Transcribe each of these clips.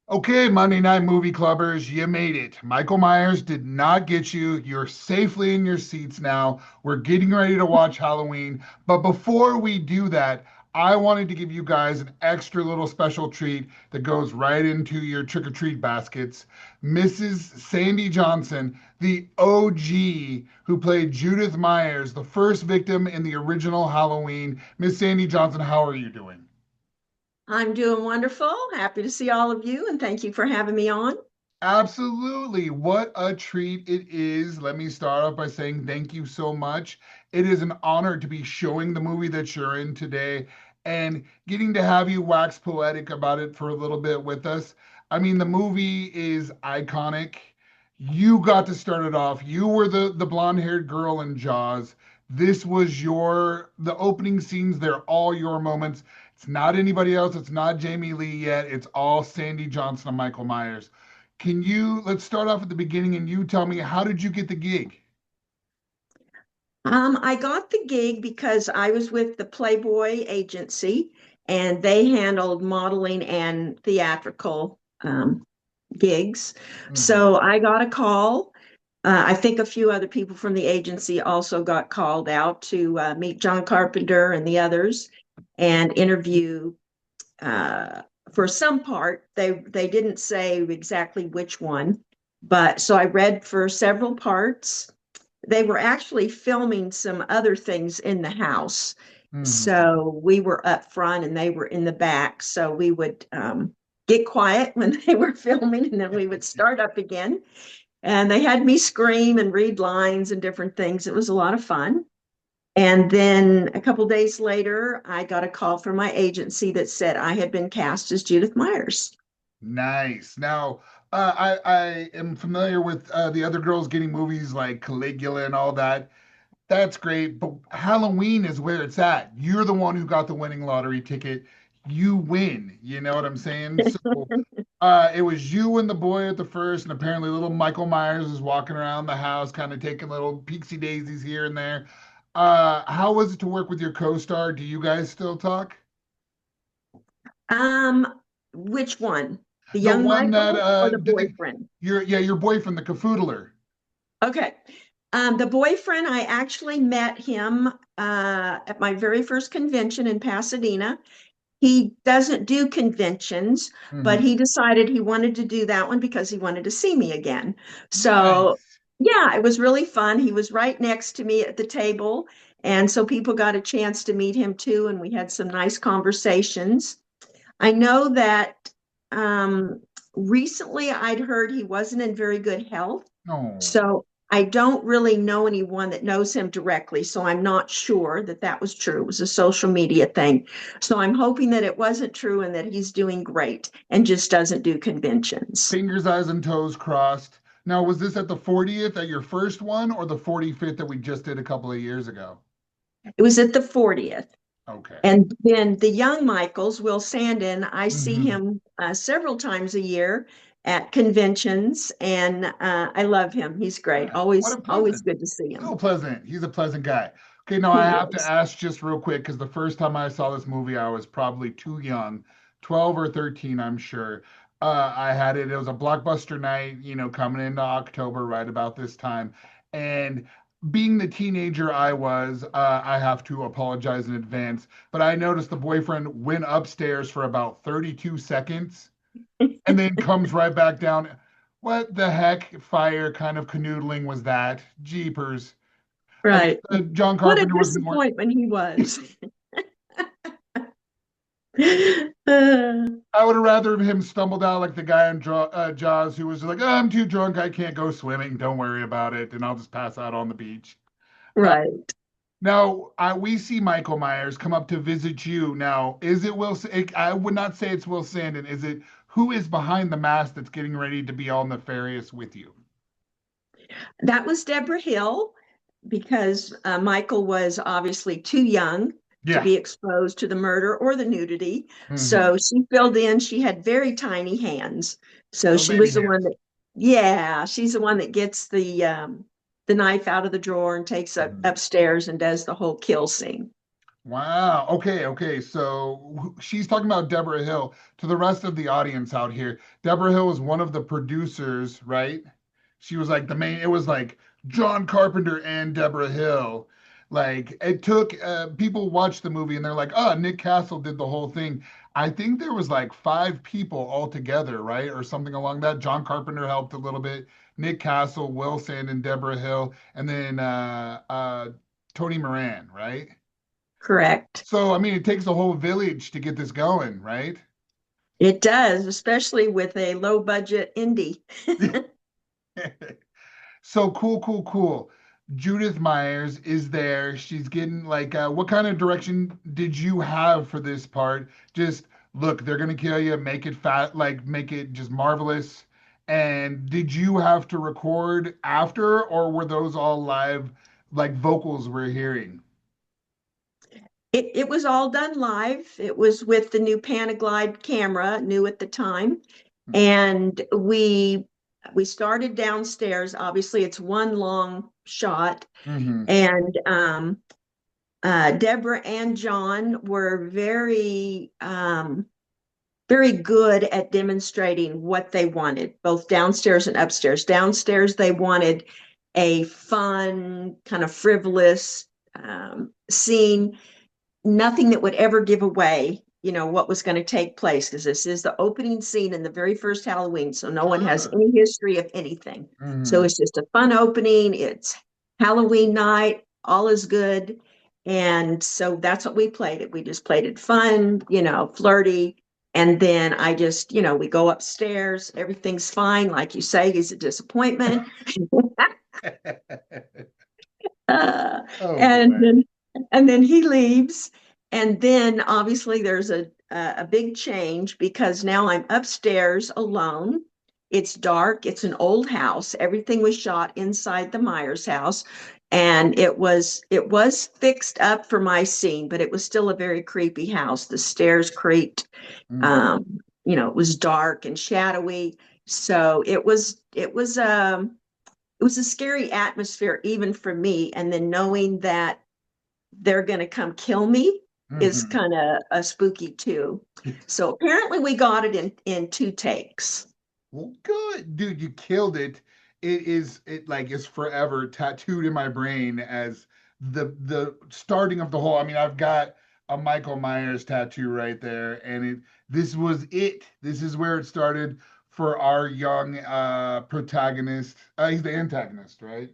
Okay, Monday Night Movie Clubbers, you made it. Michael Myers did not get you. You're safely in your seats now. We're getting ready to watch Halloween. But before we do that, I wanted to give you guys an extra little special treat that goes right into your trick-or-treat baskets. Mrs. Sandy Johnson, the OG who played Judith Myers, the first victim in the original Halloween. Miss Sandy Johnson, how are you doing? I'm doing wonderful. Happy to see all of you, and thank you for having me on. Absolutely. What a treat it is. Let me start off by saying thank you so much. It is an honor to be showing the movie that you're in today and getting to have you wax poetic about it for a little bit with us. I mean, the movie is iconic. You got to start it off. You were the blonde-haired girl in Jaws. This was the opening scenes, they're all your moments. It's not anybody else. It's not Jamie Lee yet. It's all Sandy Johnson and Michael Myers. Let's start off at the beginning and you tell me, how did you get the gig? I got the gig because I was with the Playboy agency, and they handled modeling and theatrical gigs. Mhm. So I got a call. I think a few other people from the agency also got called out to meet John Carpenter and the others and interview uh, for some part. They didn't say exactly which one, but so I read for several parts. They were actually filming some other things in the house. Mhm. So we were up front and they were in the back. So we would get quiet when they were filming, and then we would start up again. And they had me scream and read lines and different things. It was a lot of fun. And then a couple days later, I got a call from my agency that said I had been cast as Judith Myers. Nice. Now, I am familiar with the other girls getting movies like Caligula and all that. That's great, but Halloween is where it's at. You're the one who got the winning lottery ticket. You win. You know what I'm saying? So, it was you and the boy at the first, and apparently little Michael Myers is walking around the house, kind of taking little peeksy daisies here and there. How was it to work with your co-star? Do you guys still talk? Um, which one? The The young one that Michael or the did the boyfriend? your boyfriend, the cafoodler. Okay. The boyfriend, I actually met him at my very first convention in Pasadena. He doesn't do conventions, but he Hmm. decided he wanted to do that one because he wanted to see me again. So, Nice. yeah, it was really fun. He was right next to me at the table. And so people got a chance to meet him too. And we had some nice conversations. I know that um, recently I'd heard he wasn't in very good health. Oh. So I don't really know anyone that knows him directly. So I'm not sure that that was true. It was a social media thing. So I'm hoping that it wasn't true and that he's doing great and just doesn't do conventions. Fingers, eyes, and toes crossed. Now, was this at the 40th at your first one or the 45th that we just did a couple of years ago? It was at the 40th. Okay. And then the young Michaels, Will Sandin, I see Hmm. him several times a year at conventions, and I love him. He's great. What Always, a always pleasant. good to see So him. pleasant. He's a pleasant guy. Okay, now I He have to is. ask just real quick because the first time I saw this movie, I was probably too young, 12 or 13, I'm sure. I had it, it was a blockbuster night, coming into October right about this time. And being the teenager I was, I have to apologize in advance, but I noticed the boyfriend went upstairs for about 32 seconds and then comes right back down. What the heck fire kind of canoodling was that? Jeepers. I guess Right. John What a Carpenter was more. disappointment he was. Uh, I would have rather him stumbled out like the guy in Jaws who was like, "Oh, I'm too drunk. I can't go swimming. Don't worry about it. And I'll just pass out on the beach." Uh, right. Now, we see Michael Myers come up to visit you. Now, is it I would not say it's Will Sandon. Is it who is behind the mask that's getting ready to be all nefarious with you? That was Deborah Hill because Michael was obviously too young to Yeah. be exposed to the murder or the nudity. Hmm. So she filled in. She had very tiny hands. So Little she baby was the one hands. that, yeah, she's the one that gets the knife out of the drawer and takes it Mhm. upstairs and does the whole kill scene. Wow. Okay. Okay. So she's talking about Deborah Hill. To the rest of the audience out here, Deborah Hill was one of the producers, right? She was like the main, it was like John Carpenter and Deborah Hill. Like it took people watched the movie and they're like, oh, Nick Castle did the whole thing. I think there was like five people all together, right? Or something along that. John Carpenter helped a little bit. Nick Castle, Will Sand, and Deborah Hill, and then Tony Moran, right? Correct. So, I mean, it takes a whole village to get this going, right? It does, especially with a low budget indie. So cool, cool, cool. Judith Myers is there. She's getting like, what kind of direction did you have for this part? Just look, they're gonna kill you, make it fat, like make it just marvelous. And did you have to record after, or were those all live, like vocals we're hearing? It was all done live. It was with the new Panaglide camera, new at the time. And we started downstairs. Obviously, it's one long shot. Mm-hmm. And Deborah and John were very good at demonstrating what they wanted, both downstairs and upstairs. Downstairs, they wanted a fun, kind of frivolous scene, nothing that would ever give away, what was going to take place, because this is the opening scene in the very first Halloween, so no one has Ah. any history of anything. So Mm-hmm. it's just a fun opening. It's Halloween night, all is good. And so that's what we played it. We just played it fun, flirty. And then I just, we go upstairs, everything's fine. Like you say, he's a disappointment. Uh, Oh and boy. then he leaves, and then obviously there's a big change because now I'm upstairs alone. It's dark. It's an old house. Everything was shot inside the Myers house, and it was fixed up for my scene, but it was still a very creepy house. The stairs creaked. Mm-hmm. It was dark and shadowy. So it was a scary atmosphere even for me. And then knowing that they're going to come kill me is Mm-hmm. kind of a spooky too. So apparently we got it in two takes. Well, good, dude. You killed it. It like is forever tattooed in my brain as the starting of the whole. I mean, I've got a Michael Myers tattoo right there, and this was it. This is where it started for our young protagonist. He's the antagonist, right?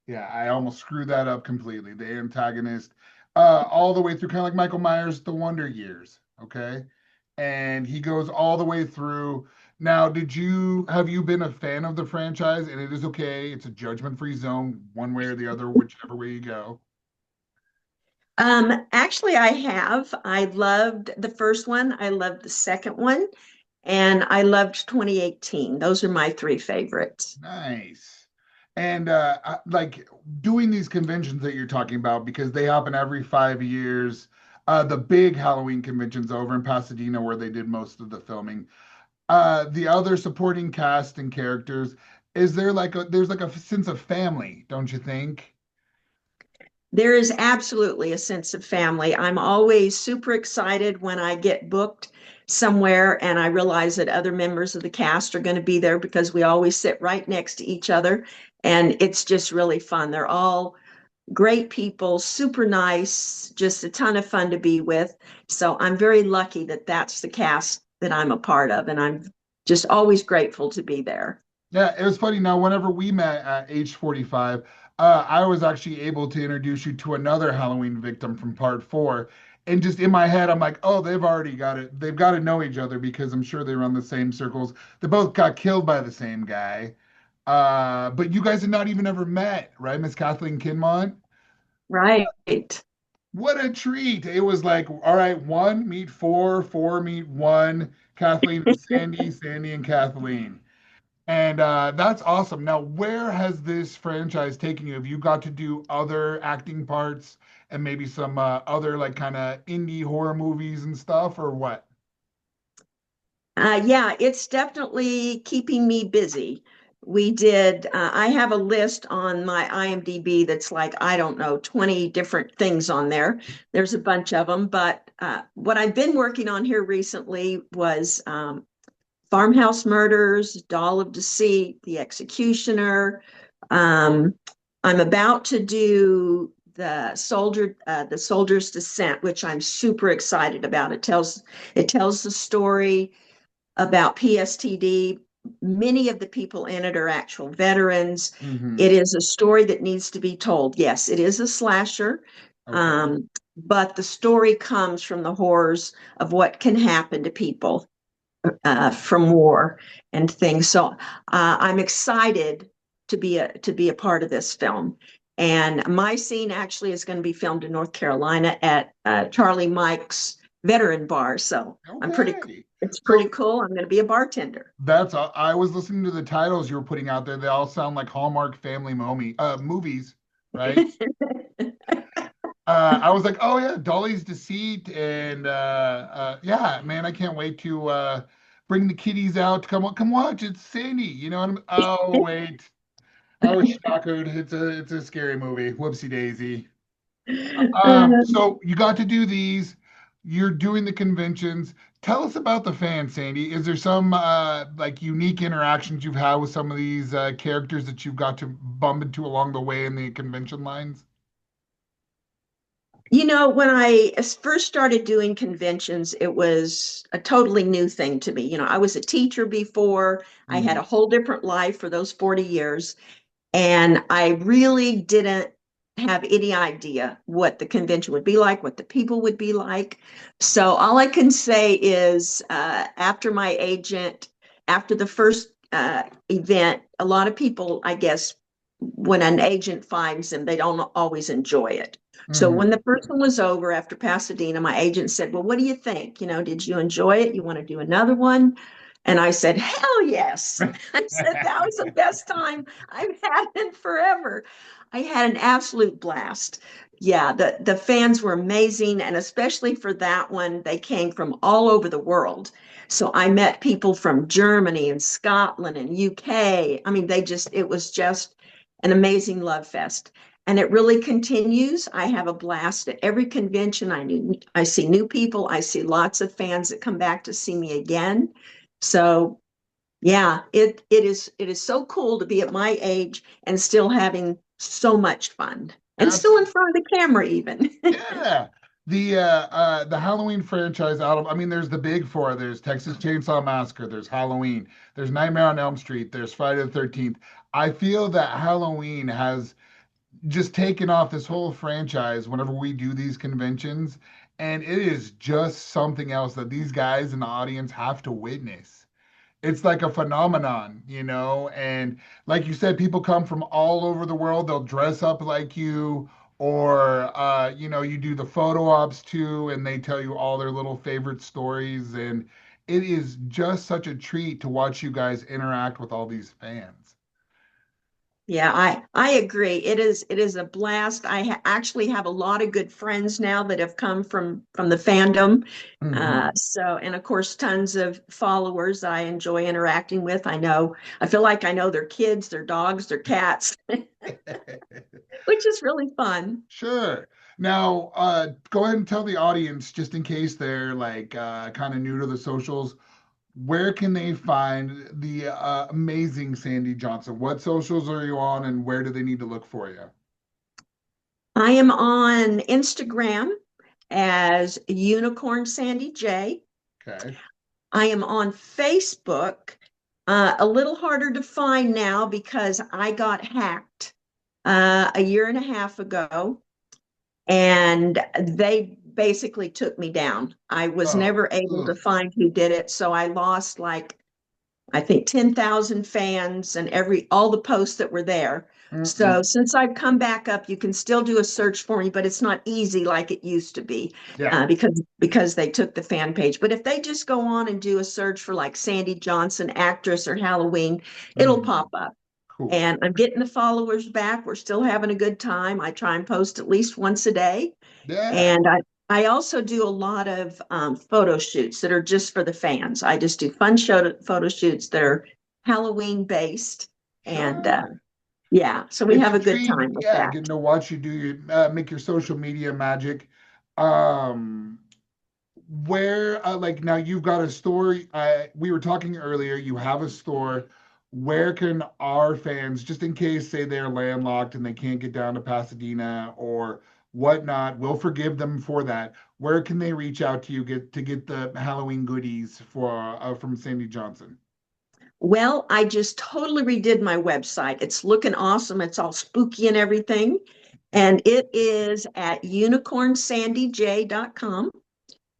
Yeah, I almost screwed that up completely. The antagonist, all the way through, kind of like Michael Myers, The Wonder Years. Okay, and he goes all the way through. Now, have you been a fan of the franchise? And it is okay. It's a judgment-free zone, one way or the other, whichever way you go. Actually, I have. I loved the first one. I loved the second one, and I loved 2018. Those are my three favorites. Nice. And like doing these conventions that you're talking about, because they happen every 5 years. The big Halloween conventions over in Pasadena, where they did most of the filming. The other supporting cast and characters, there's like a sense of family, don't you think? There is absolutely a sense of family. I'm always super excited when I get booked somewhere and I realize that other members of the cast are going to be there because we always sit right next to each other. And it's just really fun. They're all great people, super nice, just a ton of fun to be with. So I'm very lucky that that's the cast that I'm a part of. And I'm just always grateful to be there. Yeah, it was funny. Now, whenever we met at age 45, I was actually able to introduce you to another Halloween victim from part four. And just in my head, I'm like, oh, they've already got it. They've got to know each other because I'm sure they run the same circles. They both got killed by the same guy. But you guys had not even ever met, right, Miss Kathleen Kinmont? Right. What a treat. It was like, all right, one meet four, four meet one, Kathleen and Sandy, Sandy and Kathleen. And that's awesome. Now, where has this franchise taken you? Have you got to do other acting parts and maybe some other like kind of indie horror movies and stuff, or what? Yeah, it's definitely keeping me busy. We did, I have a list on my IMDb that's like, I don't know, 20 different things on there. There's a bunch of them, but what I've been working on here recently was Farmhouse Murders, Doll of Deceit, The Executioner. Um, I'm about to do the Soldier's Descent, which I'm super excited about. It tells the story about PSTD. Many of the people in it are actual veterans. Hmm. It is a story that needs to be told. Yes, it is a slasher, Okay. but the story comes from the horrors of what can happen to people from war and things. So I'm excited to be a part of this film. And my scene actually is going to be filmed in North Carolina at Charlie Mike's Veteran Bar. So Okay. it's pretty So cool. I'm going to be a bartender. I was listening to the titles you were putting out there. They all sound like Hallmark family movies, right? I was like, oh yeah, Dolly's Deceit, and yeah, man, I can't wait to bring the kiddies out to come watch. It's Sandy, you know. Oh wait, I was shackled. It's a scary movie. Whoopsie daisy. So you got to do these. You're doing the conventions. Tell us about the fans, Sandy. Is there some like unique interactions you've had with some of these characters that you've got to bump into along the way in the convention lines? When I first started doing conventions, it was a totally new thing to me. I was a teacher before. I had Hmm. a whole different life for those 40 years. And I really didn't have any idea what the convention would be like, what the people would be like. So all I can say is after the first event, a lot of people, I guess, when an agent finds them, they don't always enjoy it. So when Hmm. the first one was over after Pasadena, my agent said, "Well, what do you think? Did you enjoy it? You want to do another one?" And I said, "Hell yes." I said, "That was the best time I've had in forever." I had an absolute blast. Yeah, the fans were amazing. And especially for that one, they came from all over the world. So I met people from Germany and Scotland and UK. I mean, it was just an amazing love fest. And it really continues. I have a blast at every convention. I see new people. I see lots of fans that come back to see me again. So yeah, it is so cool to be at my age and still having so much fun and still in Absolutely. front of the camera even. Yeah. The Halloween franchise I mean, there's the big four. There's Texas Chainsaw Massacre, there's Halloween, there's Nightmare on Elm Street, there's Friday the 13th. I feel that Halloween has just taken off this whole franchise whenever we do these conventions, and it is just something else that these guys in the audience have to witness. It's like a phenomenon, and like you said, people come from all over the world. They'll dress up like you, or you do the photo ops too, and they tell you all their little favorite stories, and it is just such a treat to watch you guys interact with all these fans. Yeah, I agree. It is a blast. Actually have a lot of good friends now that have come from the fandom. Hmm. And of course, tons of followers I enjoy interacting with. I feel like I know their kids, their dogs, their cats, which is really fun. Sure. Now, go ahead and tell the audience, just in case they're like kind of new to the socials, where can they find the amazing Sandy Johnson? What socials are you on, and where do they need to look for you? I am on Instagram as Unicorn Sandy J. Okay. I am on Facebook, a little harder to find now because I got hacked a year and a half ago, and they basically took me down. I was Oh, never able to ugh. find who did it, so I lost like I think 10,000 fans and all the posts that were there. So Mm-mm. since I've come back up, you can still do a search for me, but it's not easy like it used to be Yeah. because they took the fan page. But if they just go on and do a search for like Sandy Johnson, actress or Halloween, it'll pop Mhm. up. Cool. And I'm getting the followers back. We're still having a good time. I try and post at least once a day. Yeah. And I also do a lot of photo shoots that are just for the fans. I just do fun photo shoots that are Halloween based. And Sure. yeah, so we It's have a a good treat, time with yeah, that. getting to watch you do your make your social media magic. Um, where like now you've got a store. We were talking earlier, you have a store. Where can our fans, just in case, say they're landlocked and they can't get down to Pasadena or whatnot, we'll forgive them for that. Where can they reach out to you get the Halloween goodies for from Sandy Johnson? Well, I just totally redid my website. It's looking awesome. It's all spooky and everything. And it is at unicornsandyj.com.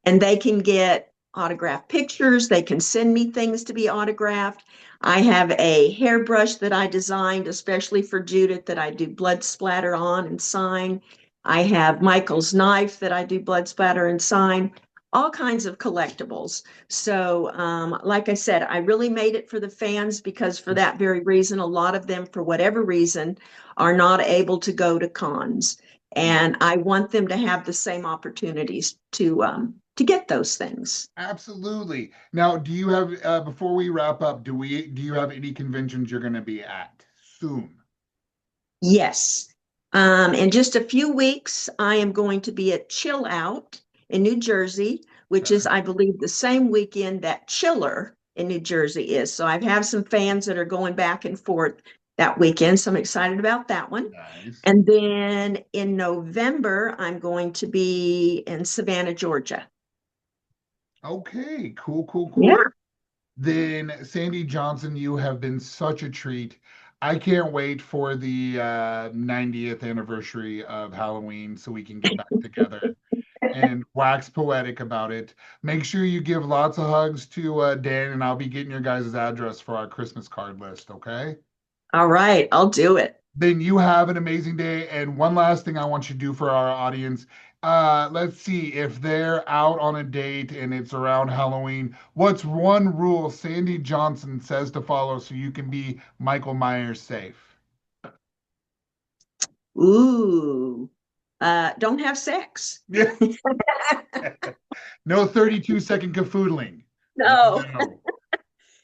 And they can get autographed pictures. They can send me things to be autographed. I have a hairbrush that I designed especially for Judith that I do blood splatter on and sign. I have Michael's knife that I do blood splatter and sign, all kinds of collectibles. So, like I said, I really made it for the fans because for that very reason, a lot of them, for whatever reason, are not able to go to cons. And I want them to have the same opportunities to get those things. Absolutely. Now, do you have before we wrap up, do you have any conventions you're going to be at soon? Yes. In just a few weeks, I am going to be at Chill Out in New Jersey, which is, Okay. I believe, the same weekend that Chiller in New Jersey is. So I have some fans that are going back and forth that weekend. So I'm excited about that one. Nice. And then in November, I'm going to be in Savannah, Georgia. Okay, cool, cool, cool. Yeah. Then Sandy Johnson, you have been such a treat. I can't wait for the 90th anniversary of Halloween so we can get back together and wax poetic about it. Make sure you give lots of hugs to Dan, and I'll be getting your guys' address for our Christmas card list, okay? All right, I'll do it. Then you have an amazing day. And one last thing I want you to do for our audience. Let's see if they're out on a date and it's around Halloween. What's one rule Sandy Johnson says to follow so you can be Michael Myers safe? Ooh, don't have sex. Yeah. No 32-second cafoodling. No, No, no.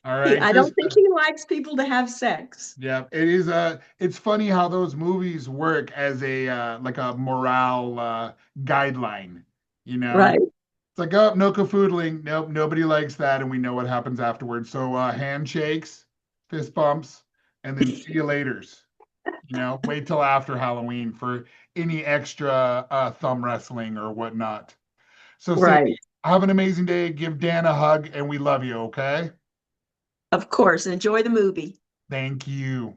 All right. I don't Just think he likes people to have sex. yeah, it is it's funny how those movies work as a like a morale guideline, you know? Right, It's like, oh, no cafoodling. Nope, nobody likes that, and we know what happens afterwards. So handshakes, fist bumps, and then see you laters. Wait till after Halloween for any extra thumb wrestling or whatnot. So, right. Sadie, have an amazing day. Give Dan a hug, and we love you, okay? Of course. Enjoy the movie. Thank you.